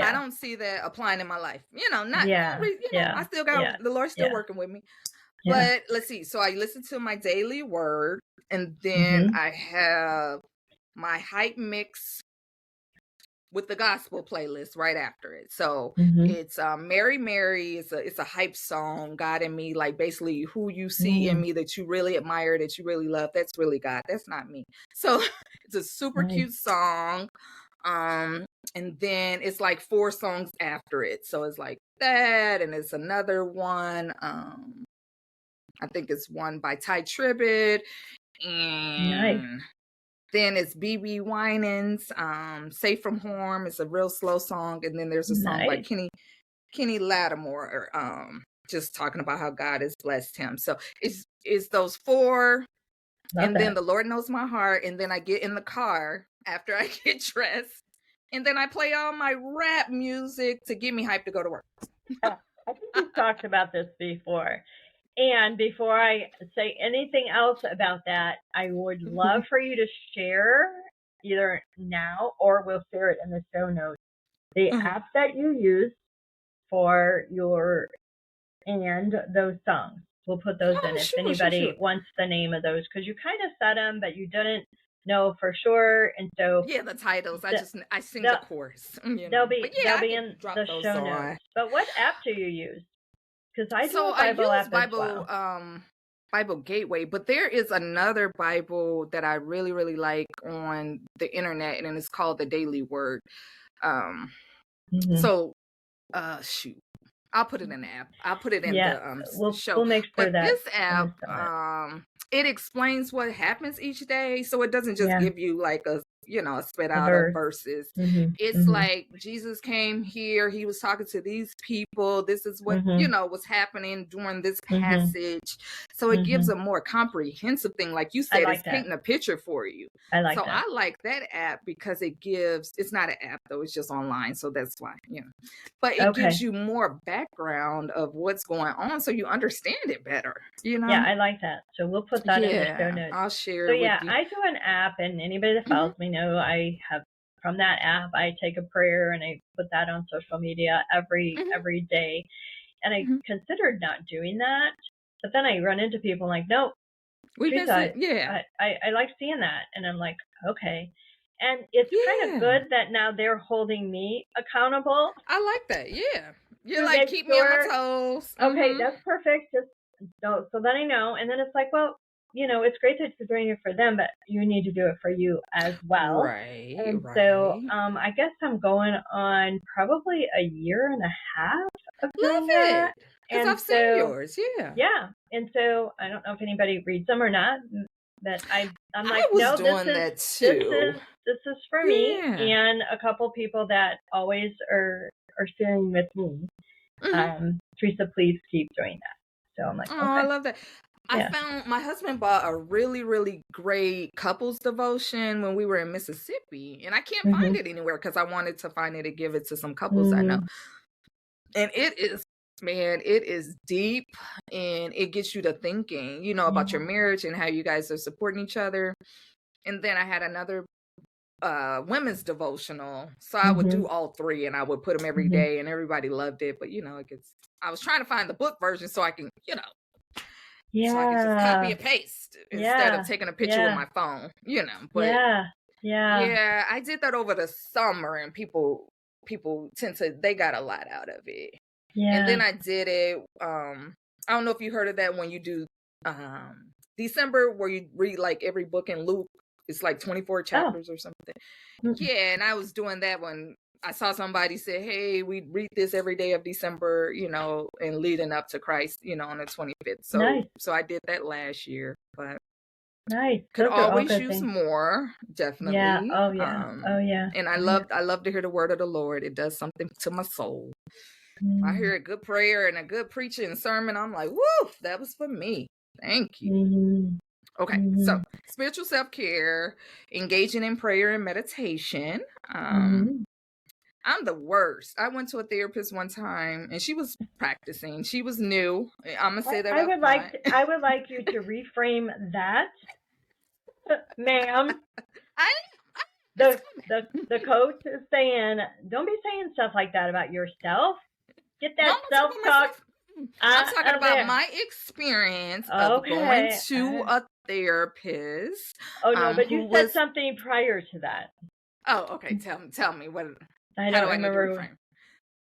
I don't see that applying in my life. I still got, the Lord's still working with me. But let's see. So I listen to my daily word, and then I have my hype mix with the gospel playlist right after it. So it's Mary Mary. It's a hype song. God in me, like basically who you see in me that you really admire, that you really love. That's really God. That's not me. So it's a super cute song. And then it's like 4 songs after it. So it's like that, and it's another one. I think it's one by Ty Tribbett, and then it's BB Winans, Safe from Harm. It's a real slow song, and then there's a song by Kenny Lattimore, just talking about how God has blessed him. So it's those 4, and then the Lord knows my heart, and then I get in the car after I get dressed. And then I play all my rap music to get me hyped to go to work. I think we've talked about this before. And before I say anything else about that, I would love for you to share, either now or we'll share it in the show notes, the app that you use for and those songs. We'll put those in if anybody wants the name of those, because you kind of said them, but you didn't know for sure. And so yeah, the titles. I sing the chorus. They'll be But yeah, I in can drop the those show on. notes. But what app do you use? Because I do a I Bible use app as well. Bible Gateway, but there is another Bible that I really, really like on the internet, and it's called the Daily Word. So, shoot, I'll put it in the app. I'll put it in the show. We'll make sure but that this app, it explains what happens each day, so it doesn't just give you like a spit out of verses. It's like Jesus came here, he was talking to these people, this is what was happening during this passage. So it gives a more comprehensive thing, like you said, it's painting a picture for you. I like that app because it's not an app though, it's just online, so that's why, but it gives you more background of what's going on, so you understand it better. Yeah, I like that. So we'll put that in the show notes. I'll share. So yeah, I do an app, and anybody that follows me know I have from that app. I take a prayer and I put that on social media every day. And I considered not doing that, but then I run into people like, nope, Teresa, I like seeing that, and I'm like, okay. And it's kind of good that now they're holding me accountable. I like that. Yeah, you're like, keep me on my toes. Okay, that's perfect. Just so then I know, and then it's like, well, it's great that you're doing it for them, but you need to do it for you as well. Right. And so I guess I'm going on probably a year and a half of doing that. Because I've seen yours, Yeah. And so I don't know if anybody reads them or not, but I'm like, no, this is for me and a couple people that always are sharing with me. Teresa, please keep doing that. So I'm like, oh, I love that. I found my husband bought a really, really great couples devotion when we were in Mississippi, and I can't find it anywhere because I wanted to find it and give it to some couples I know. And it is deep, and it gets you to thinking, about your marriage and how you guys are supporting each other. And then I had another women's devotional, so I would do all three, and I would put them every day, and everybody loved it. But I was trying to find the book version so I can, so I can just copy and paste instead of taking a picture with my phone, But I did that over the summer, and people they got a lot out of it. And then I did it. I don't know if you heard of that when you do December, where you read like every book in Luke. It's like 24 chapters or something. Yeah, and I was doing that when I saw somebody say, hey, we read this every day of December, and leading up to Christ, on the 25th. So I did that last year, but could always use more, definitely. Yeah. Oh yeah. And I love to hear the word of the Lord. It does something to my soul. I hear a good prayer and a good preaching and sermon. I'm like, woo, that was for me. Thank you. Okay, so spiritual self-care, engaging in prayer and meditation. I'm the worst. I went to a therapist one time, and she was practicing. She was new. I'm gonna say that. I would like you to reframe that, ma'am. The coach is saying, don't be saying stuff like that about yourself. Get that self-talk. I'm talking about my experience of going to a therapist. Oh no, but you said something prior to that. Oh, okay. Tell me what. I don't remember. Dang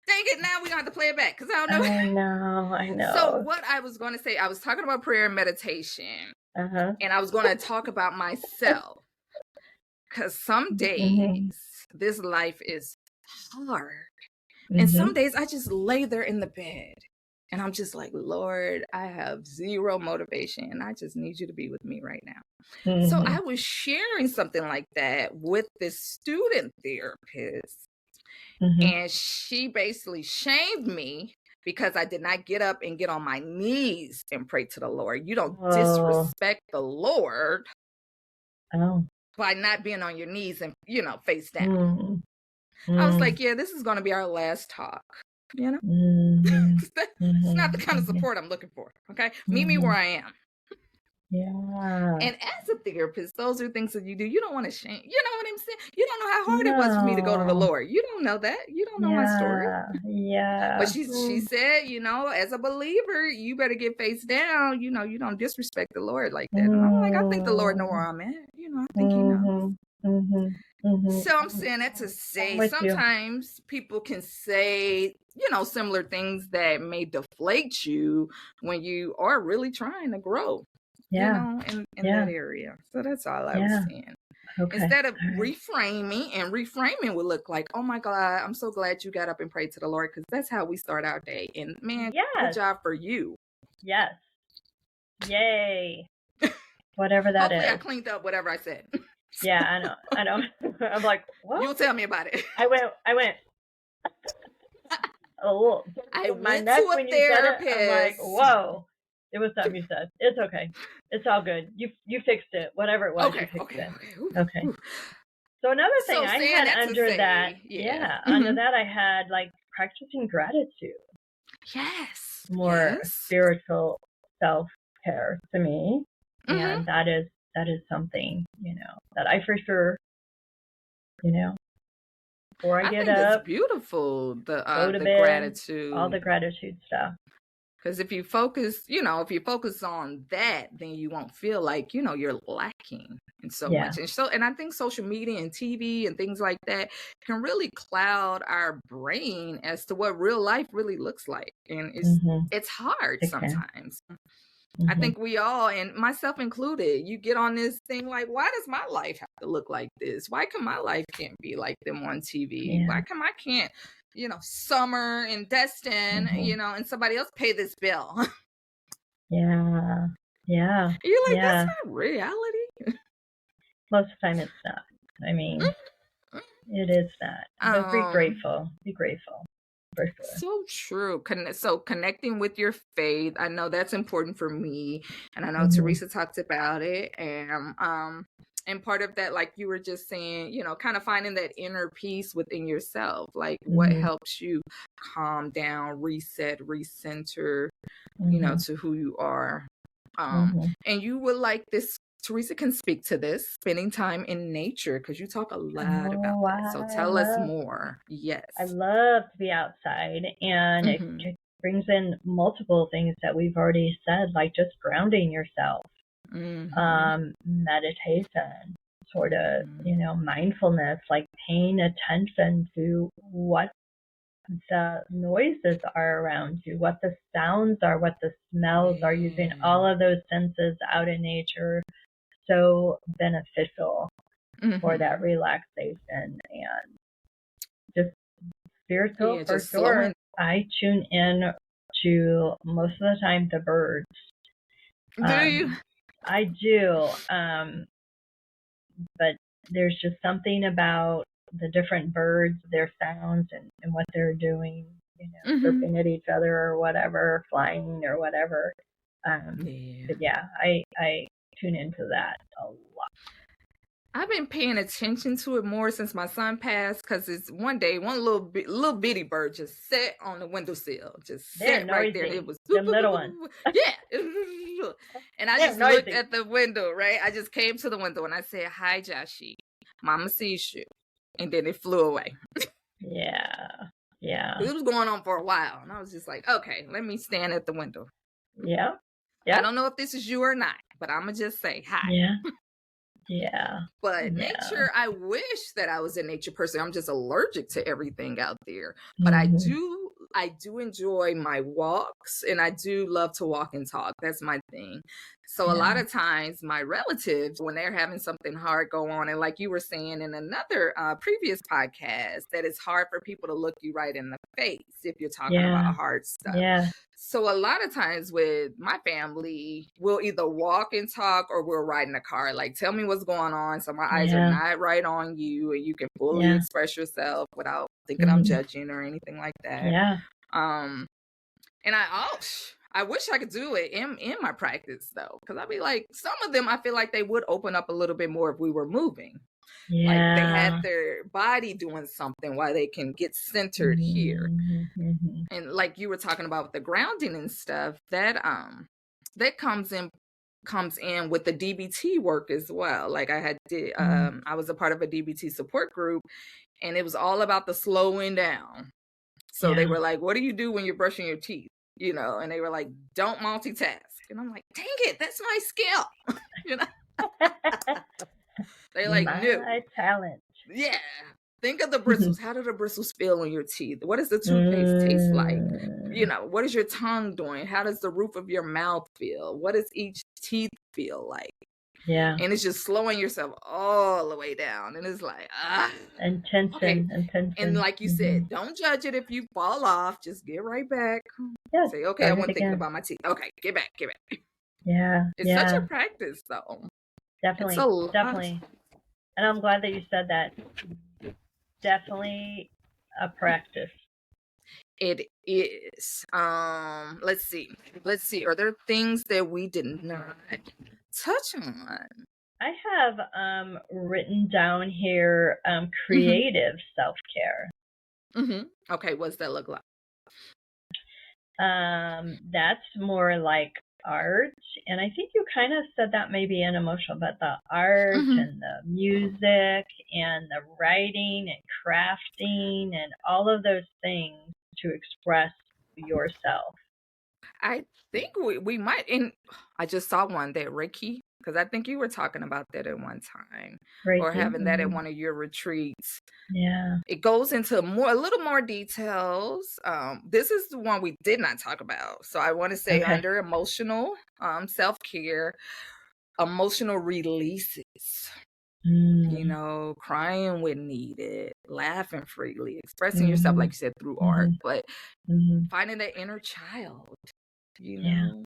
it! Now we gonna have to play it back because I don't know. I know. So what I was going to say, I was talking about prayer and meditation, and I was going to talk about myself because some days this life is hard, and some days I just lay there in the bed. And I'm just like, Lord, I have zero motivation, and I just need you to be with me right now. So I was sharing something like that with this student therapist, and she basically shamed me because I did not get up and get on my knees and pray to the Lord. You don't disrespect the Lord by not being on your knees and, face down. I was like, yeah, this is going to be our last talk. It's not the kind of support I'm looking for. Okay, meet me where I am. Yeah. And as a therapist, those are things that you do. You don't want to shame. You know what I'm saying? You don't know how hard it was for me to go to the No. Lord. You don't know that. You don't know my story. Yeah. But she said, you know, as a believer, you better get face down. You know, you don't disrespect the Lord like that. And I'm like, I think the Lord know where I'm at. You know, I think he knows. So I'm saying that to say sometimes people can say, you know, similar things that may deflate you when you are really trying to grow, you know, in that area. So that's all I was saying. Okay. Instead of reframing, and reframing would look like, oh my God, I'm so glad you got up and prayed to the Lord, because that's how we start our day. And man, good job for you. Yes. Yay. Whatever that Hopefully is. I cleaned up whatever I said. Yeah, I know. I'm like, what? You'll tell me about it. I went. Oh, I went to a therapist. I'm like, whoa. It was something you said. It's okay. It's all good. You fixed it. Whatever it was, you fixed it. Okay. So another thing I had under that, under that I had like practicing gratitude. Yes. More spiritual self-care to me. And that is something, you know, that I for sure, you know, before I get up, it's beautiful, the bed, gratitude, all the gratitude stuff. Because if you focus, you know, if you focus on that, then you won't feel like, you know, you're lacking in so much. And I think social media and TV and things like that can really cloud our brain as to what real life really looks like. And it's hard sometimes. I think we all, and myself included, you get on this thing like, why does my life have to look like this? Why can my life can't be like them on TV? Why come I can't, you know, Summer and Destin, you know, and somebody else pay this bill? Yeah. You're like, that's not reality. Most of the time it's not. I mean, it is not. But be grateful. Be grateful. For sure. So true. So connecting with your faith, I know that's important for me, and I know Teresa talked about it, and part of that, like you were just saying, you know, kind of finding that inner peace within yourself, like what helps you calm down, reset, recenter, you know, to who you are. And you would like this. Teresa can speak to this, spending time in nature, because you talk a lot about that. So tell us more. Yes. I love to be outside, and it brings in multiple things that we've already said, like just grounding yourself, meditation, sort of, you know, mindfulness, like paying attention to what the noises are around you, what the sounds are, what the smells are, using all of those senses out in nature. So beneficial for that relaxation and just spiritual for sure. I tune in to most of the time the birds. Do you? I do. But there's just something about the different birds, their sounds and what they're doing, you know, chirping at each other or whatever, flying or whatever. But yeah, I tune into that a lot. I've been paying attention to it more since my son passed, because it's one day one little bitty bird just sat on the windowsill, just sat right there. It was the little one. And I just looked at the window, right? I just came to the window and I said, "Hi, Joshy, Mama sees you," and then it flew away. Yeah. It was going on for a while, and I was just like, okay, let me stand at the window. Yeah. I don't know if this is you or not, but I'm gonna just say hi. But nature, I wish that I was a nature person. I'm just allergic to everything out there. But I do enjoy my walks, and I do love to walk and talk. That's my thing. So a lot of times my relatives, when they're having something hard go on, and like you were saying in another previous podcast, that it's hard for people to look you right in the face if you're talking about hard stuff. So a lot of times with my family, we'll either walk and talk or we'll ride in the car. Like, tell me what's going on, so my eyes are not right on you, and you can fully express yourself without thinking I'm judging or anything like that. And I wish I could do it in my practice, though, because I'd be like, some of them I feel like they would open up a little bit more if we were moving. Like they had their body doing something while they can get centered here. And like you were talking about with the grounding and stuff, that comes in comes in with the DBT work as well. Like I was a part of a DBT support group, and it was all about the slowing down. So they were like, what do you do when you're brushing your teeth? You know, and they were like, don't multitask. And I'm like, dang it, that's my skill. You know, they're like, no. My talent. Yeah. Think of the bristles. How do the bristles feel on your teeth? What does the toothpaste taste like? You know, what is your tongue doing? How does the roof of your mouth feel? What does each teeth feel like? Yeah. And it's just slowing yourself all the way down. And it's like, Intention. Okay. And like you said, don't judge it if you fall off. Just get right back. Yeah. Say, okay, I wasn't thinking about my teeth. Okay, get back. Yeah. It's such a practice, though. Definitely. Definitely. And I'm glad that you said that. Definitely a practice. It is. Let's see. Are there things that we did not touch on? I have written down here creative self-care. Okay, what's that look like? That's more like art, and I think you kind of said that maybe in emotional, but the art and the music and the writing and crafting and all of those things to express yourself. I think we might, and I just saw one that Reiki, because I think you were talking about that at one time, Reiki, or having that at one of your retreats. Yeah. It goes into a little more details. This is the one we did not talk about. So I want to say under emotional self-care, emotional releases. You know, crying when needed, laughing freely, expressing yourself, like you said, through art, but finding that inner child, you know.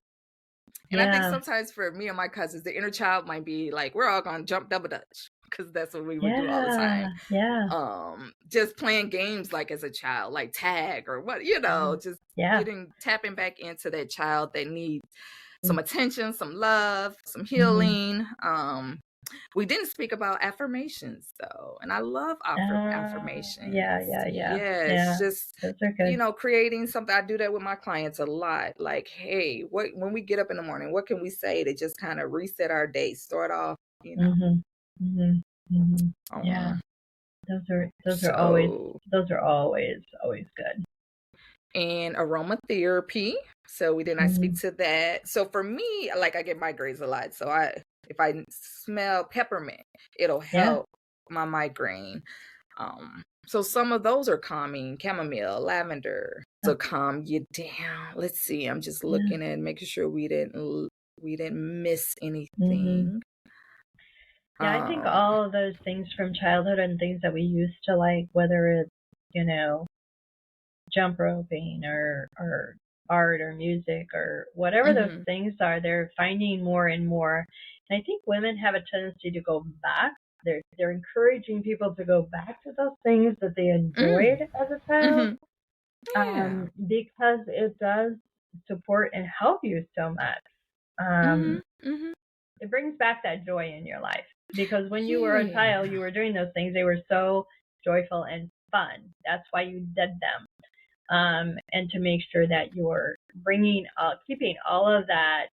And I think sometimes for me and my cousins, the inner child might be like, we're all gonna jump double dutch, because that's what we would do all the time. Just playing games like as a child, like tag or what, you know, just tapping back into that child that needs some attention, some love, some healing. We didn't speak about affirmations though, and I love affirmations. It's just, you know, creating something. I do that with my clients a lot. Like, hey, when we get up in the morning, what can we say to just kind of reset our day, start off, you know? Yeah, those are always good. And aromatherapy. So we did not speak to that. So for me, like, I get migraines a lot. So if I smell peppermint, it'll help my migraine. So some of those are calming: chamomile, lavender, to calm you down. Let's see. I'm just looking at making sure we didn't miss anything. Yeah, I think all of those things from childhood and things that we used to like, whether it's, you know, jump roping or art or music or whatever those things are, they're finding more and more. And I think women have a tendency to go back. They're encouraging people to go back to those things that they enjoyed as a child, because it does support and help you so much. It brings back that joy in your life, because when you were a child, you were doing those things. They were so joyful and fun. That's why you did them. And to make sure that you're keeping all of that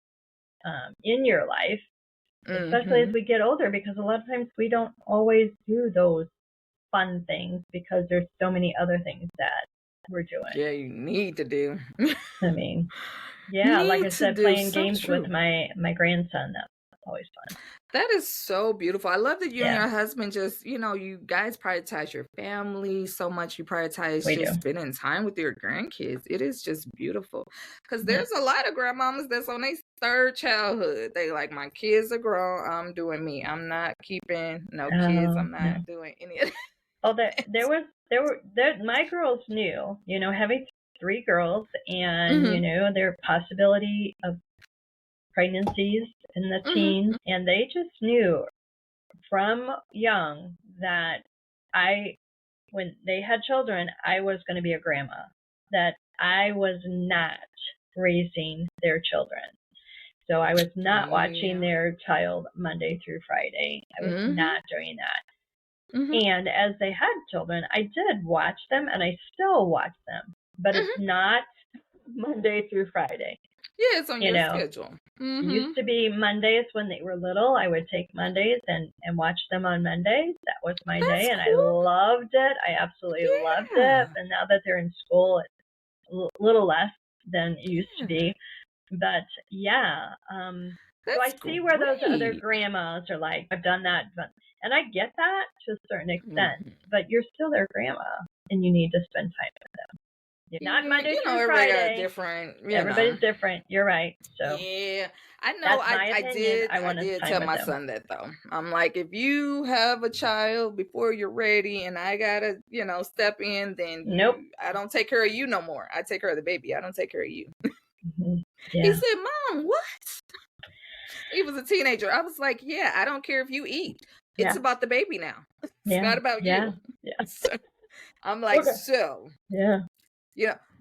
in your life, especially as we get older, because a lot of times we don't always do those fun things because there's so many other things that we're doing. Yeah, you need to do. I mean, like I said, playing games with my grandson, that's always fun. That is so beautiful. I love that you and your husband just, you know, you guys prioritize your family so much. You prioritize spending time with your grandkids. It is just beautiful, because there's a lot of grandmamas that's on their third childhood. They like, my kids are grown. I'm doing me. I'm not keeping kids. I'm not doing any of that. Oh, my girls knew, you know, having 3 girls and, you know, their possibility of pregnancies in the teens, and they just knew from young that when they had children, I was going to be a grandma, that I was not raising their children. So I was not watching their child Monday through Friday. I was not doing that. And as they had children, I did watch them, and I still watch them, but it's not Monday through Friday. Yeah, it's on You your know, schedule. it used to be Mondays when they were little. I would take Mondays and watch them on Mondays. That was my day, That's and I cool. loved it. I absolutely loved it. Yeah. And now that they're in school, it's a little less than it used to be. But yeah, so I see where those other grandmas are like, I've done that, and I get that to a certain extent. But you're still their grandma, and you need to spend time with them. Not Monday through everybody Friday. got different. Everybody's different. You're right. So yeah, I know. that's my opinion. I did tell my son that though. I'm like, if you have a child before you're ready, and I gotta, step in, then nope. I don't take care of you no more. I take care of the baby. I don't take care of you. Yeah. He said, "Mom, what?" He was a teenager. I was like, "Yeah, I don't care if you eat. It's about the baby now. It's not about you." Yeah. So, I'm like, so. Yeah.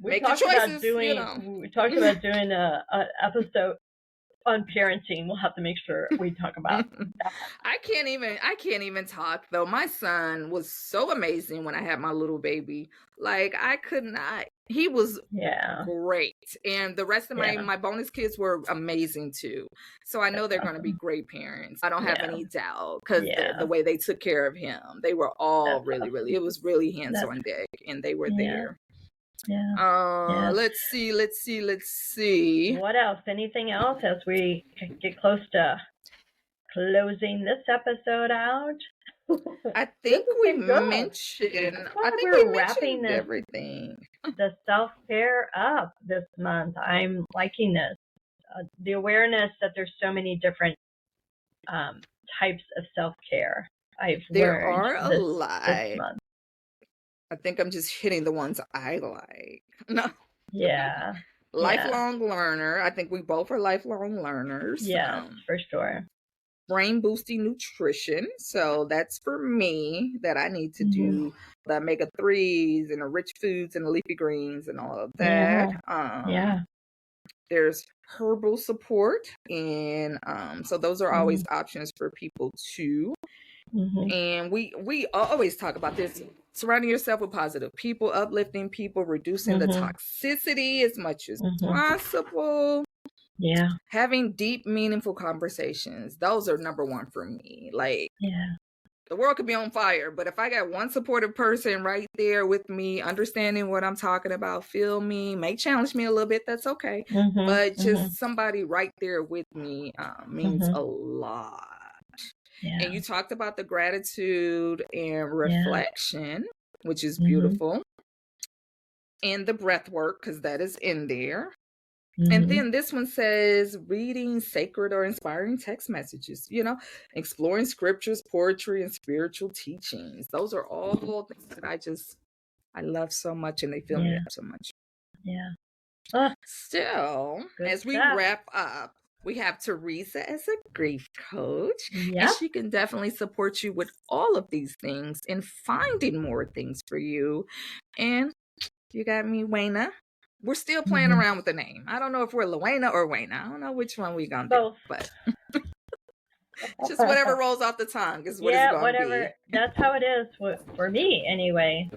Make your choices. We talked about doing a episode on parenting. We'll have to make sure we talk about that. I can't even talk though. My son was so amazing when I had my little baby. Like I could not. He was great, and the rest of my bonus kids were amazing too. So I know they're going to be great parents. I don't have any doubt because the way they took care of him, they were all really. It was really hands on deck, and they were there. Yeah. Let's see. What else? Anything else as we get close to closing this episode out? I think we mentioned. I think we mentioned everything. The self-care up this month. I'm liking this. The awareness that there's so many different types of self-care. There are a lot. This month. I think I'm just hitting the ones I like. No. Yeah. Lifelong learner. I think we both are lifelong learners. Yeah, for sure. Brain boosting nutrition. So that's for me that I need to do the omega-3s and the rich foods and the leafy greens and all of that. There's herbal support. And so those are always options for people too. And we always talk about this. Surrounding yourself with positive people, uplifting people, reducing the toxicity as much as possible. Yeah. Having deep, meaningful conversations. Those are number one for me. Like, the world could be on fire, but if I got one supportive person right there with me, understanding what I'm talking about, feel me, may challenge me a little bit, that's okay. But just somebody right there with me means a lot. And you talked about the gratitude and reflection, which is beautiful. And the breath work, because that is in there. And then this one says reading sacred or inspiring text messages, exploring scriptures, poetry, and spiritual teachings. Those are all things that I love so much, and they fill me up so much. Yeah. Still, as we wrap up, we have Teresa as a grief coach, and she can definitely support you with all of these things and finding more things for you. And you got me, Wayna. We're still playing around with the name. I don't know if we're LaWayna or Wayna. I don't know which one we're going to do, but just whatever rolls off the tongue is what it's going to be. That's how it is for me anyway.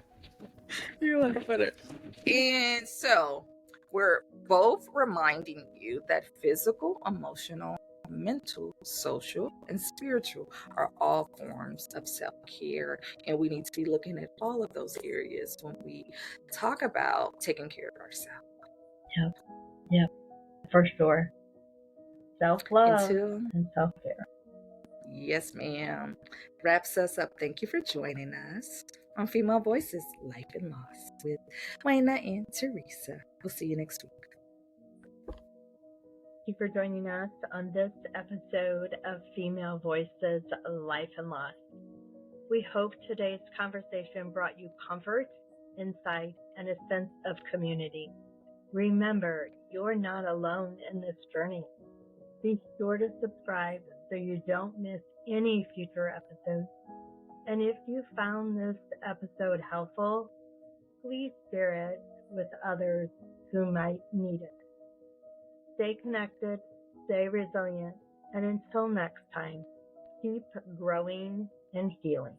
You want to put it. And so we're both reminding you that physical, emotional, mental, social, and spiritual are all forms of self-care. And we need to be looking at all of those areas when we talk about taking care of ourselves. Yep, for sure. Self-love and self-care. Yes, ma'am. Wraps us up. Thank you for joining us on Female Voices Life and Loss with Wayna and Teresa. We'll see you next week. Thank you for joining us on this episode of Female Voices Life and Loss. We hope today's conversation brought you comfort, insight, and a sense of community. Remember, you're not alone in this journey. Be sure to subscribe so you don't miss any future episodes. And if you found this episode helpful, please share it with others who might need it. Stay connected, stay resilient, and until next time, keep growing and healing.